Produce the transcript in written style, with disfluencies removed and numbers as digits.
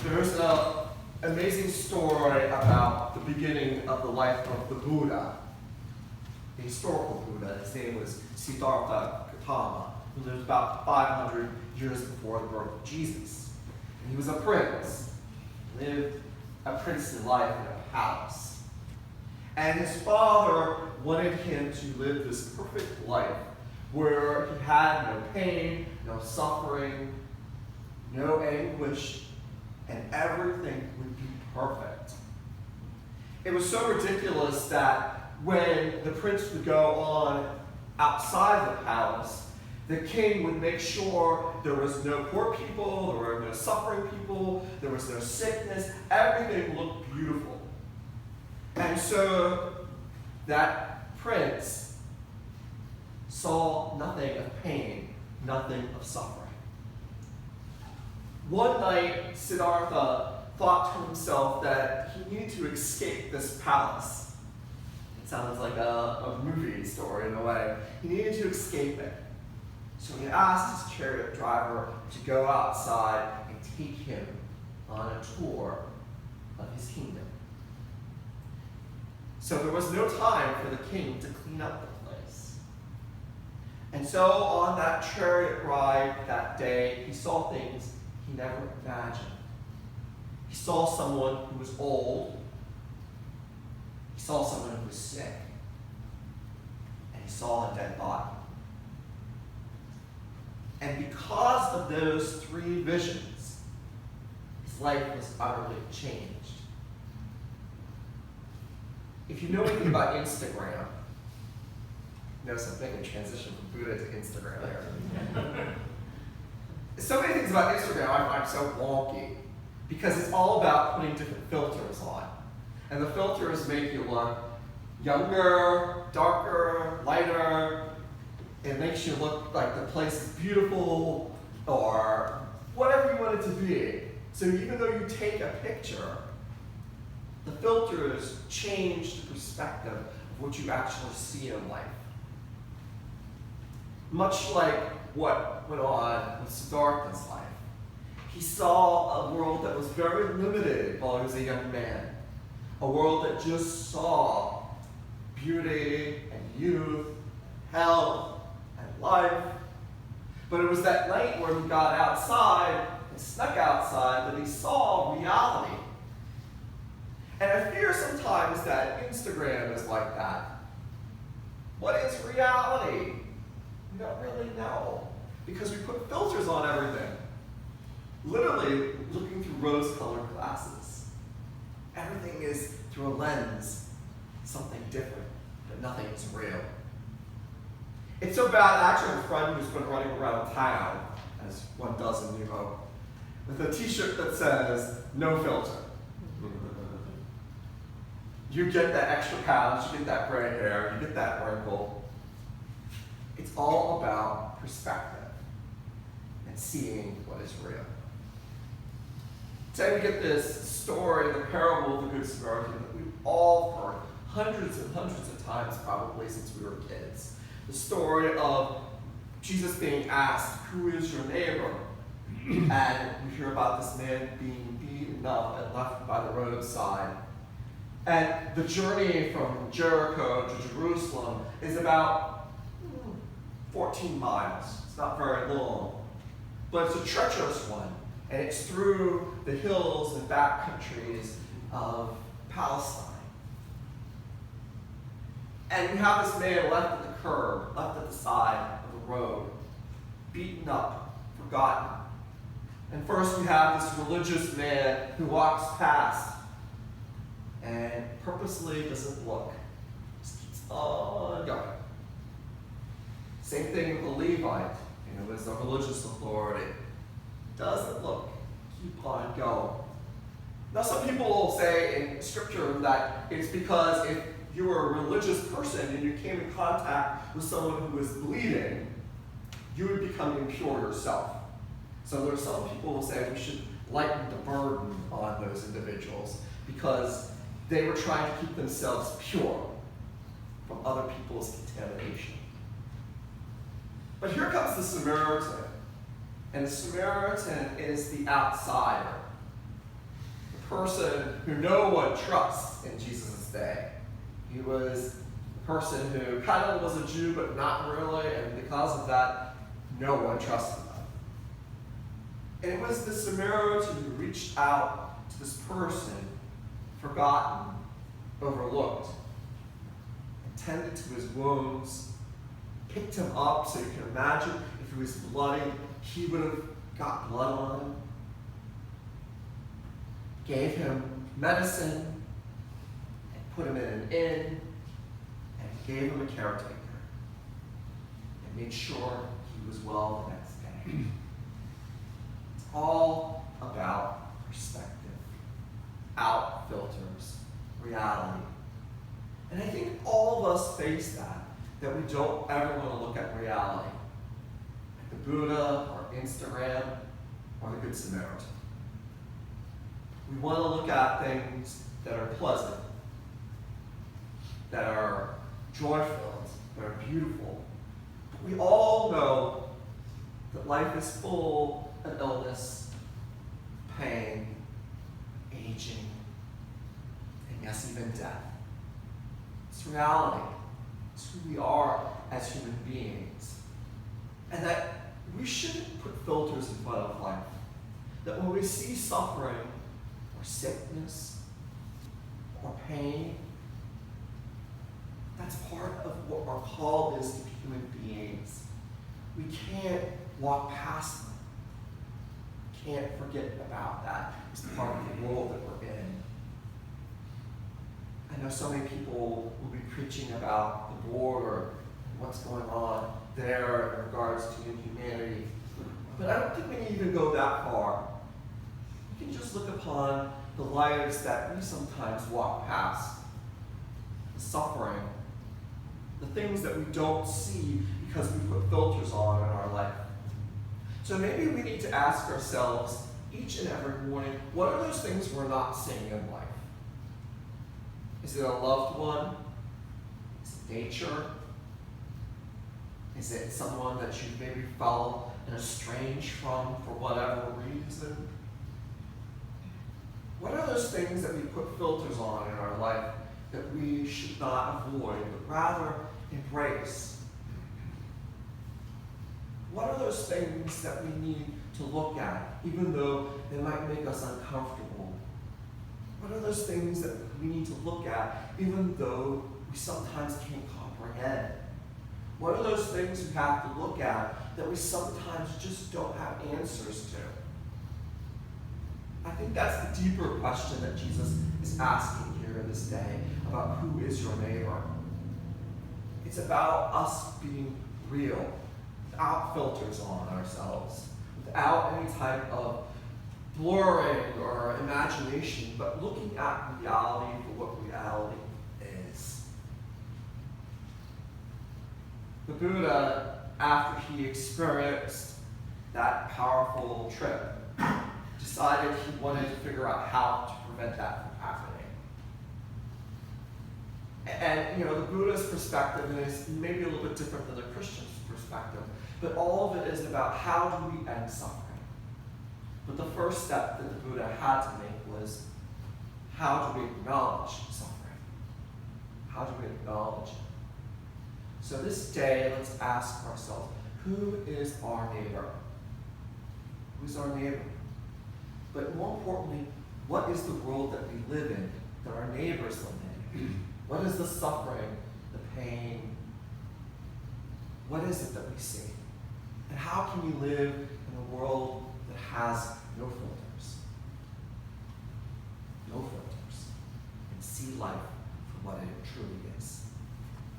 There's an amazing story about the beginning of the life of the Buddha, the historical Buddha. His name was Siddhartha Gautama, who lived about 500 years before the birth of Jesus. And he was a prince, lived a princely life in a palace. And his father wanted him to live this perfect life where he had no pain, no suffering, no anguish, and everything would be perfect. It was so ridiculous that when the prince would go on outside the palace, the king would make sure there was no poor people, there were no suffering people, there was no sickness, everything looked beautiful. And so that prince saw nothing of pain, nothing of suffering. One night, Siddhartha thought to himself that he needed to escape this palace. It sounds like a movie story in a way. He needed to escape it. So he asked his chariot driver to go outside and take him on a tour of his kingdom. So there was no time for the king to clean up the place. And so on that chariot ride that day, he saw things he never imagined. He saw someone who was old. He saw someone who was sick. And he saw a dead body. And because of those three visions, his life was utterly changed. If you know anything about Instagram, notice I'm making a transition from Buddha to Instagram there. So many things about Instagram I find so wonky because it's all about putting different filters on. And the filters make you look younger, darker, lighter. It makes you look like the place is beautiful or whatever you want it to be. So even though you take a picture, the filters change the perspective of what you actually see in life. Much like what went on with Siddhartha's life. He saw a world that was very limited while he was a young man. A world that just saw beauty and youth, health, and life. But it was that night where he got outside and snuck outside that he saw reality. And I fear sometimes that Instagram is like that. What is reality? We don't really know because we put filters on everything. Literally looking through rose-colored glasses. Everything is through a lens, something different, but nothing is real. It's so bad, I actually have a friend who's been running around town, as one does in New Hope, with a t-shirt that says, "No filter." You get that extra pounds, you get that gray hair, you get that wrinkle. It's all about perspective and seeing what is real. Today we get this story, the parable of the Good Samaritan, that we've all heard hundreds and hundreds of times probably since we were kids. The story of Jesus being asked, "Who is your neighbor?" And we hear about this man being beaten up and left by the roadside. And the journey from Jericho to Jerusalem is about 14 miles. It's not very long. But it's a treacherous one. And it's through the hills and back countries of Palestine. And we have this man left at the curb, left at the side of the road, beaten up, forgotten. And first we have this religious man who walks past and purposely doesn't look. Just keeps on going. Same thing with the Levite, who is the religious authority. Doesn't look. Keep on going. Now some people will say in scripture that it's because if you were a religious person and you came in contact with someone who was bleeding, you would become impure yourself. So there are some people who say we should lighten the burden on those individuals because they were trying to keep themselves pure from other people's contamination. But here comes the Samaritan. And the Samaritan is the outsider. person who no one trusts in Jesus' day. He was a person who kind of was a Jew, but not really, and because of that, no one trusted him. And it was the Samaritan who reached out to this person, forgotten, overlooked, and tended to his wounds, picked him up, so you can imagine if he was bloody, he would have got blood on him, gave him medicine, and put him in an inn, and gave him a caretaker, and made sure he was well the next day. It's all about perspective. Out filters reality. And I think all of us face that we don't ever want to look at reality. Like the Buddha, or Instagram, or the Good Samaritan. We want to look at things that are pleasant, that are joy-filled, that are beautiful. But we all know that life is full of illness, pain, aging, and yes, even death. It's reality. It's who we are as human beings. And that we shouldn't put filters in front of life. That when we see suffering, or sickness, or pain, that's part of what our call is to be human beings. We can't walk past them. We can't forget about that. It's part of the world that we're in. I know so many people will be preaching about the border and what's going on there in regards to inhumanity. But I don't think we need to even go that far. We can just look upon the lives that we sometimes walk past, the suffering, the things that we don't see because we put filters on in our life. So maybe we need to ask ourselves each and every morning, what are those things we're not seeing in life? Is it a loved one? Is it nature? Is it someone that you maybe felt estranged from for whatever reason? What are those things that we put filters on in our life that we should not avoid, but rather embrace? What are those things that we need to look at, even though they might make us uncomfortable? What are those things that we need to look at, even though we sometimes can't comprehend? What are those things we have to look at that we sometimes just don't have answers to? I think that's the deeper question that Jesus is asking here in this day about who is your neighbor. It's about us being real, without filters on ourselves, without any type of blurring or imagination, but looking at reality for what reality is. The Buddha, after he experienced that powerful trip, decided he wanted to figure out how to prevent that from happening. And the Buddha's perspective is maybe a little bit different than the Christian's perspective, but all of it is about how do we end suffering. But the first step that the Buddha had to make was, how do we acknowledge suffering? How do we acknowledge it? So this day, let's ask ourselves, who is our neighbor? Who's our neighbor? But more importantly, what is the world that we live in, that our neighbors live in? What is the suffering, the pain? What is it that we see? And how can you live in a world that has no filters? No filters. And see life for what it truly is.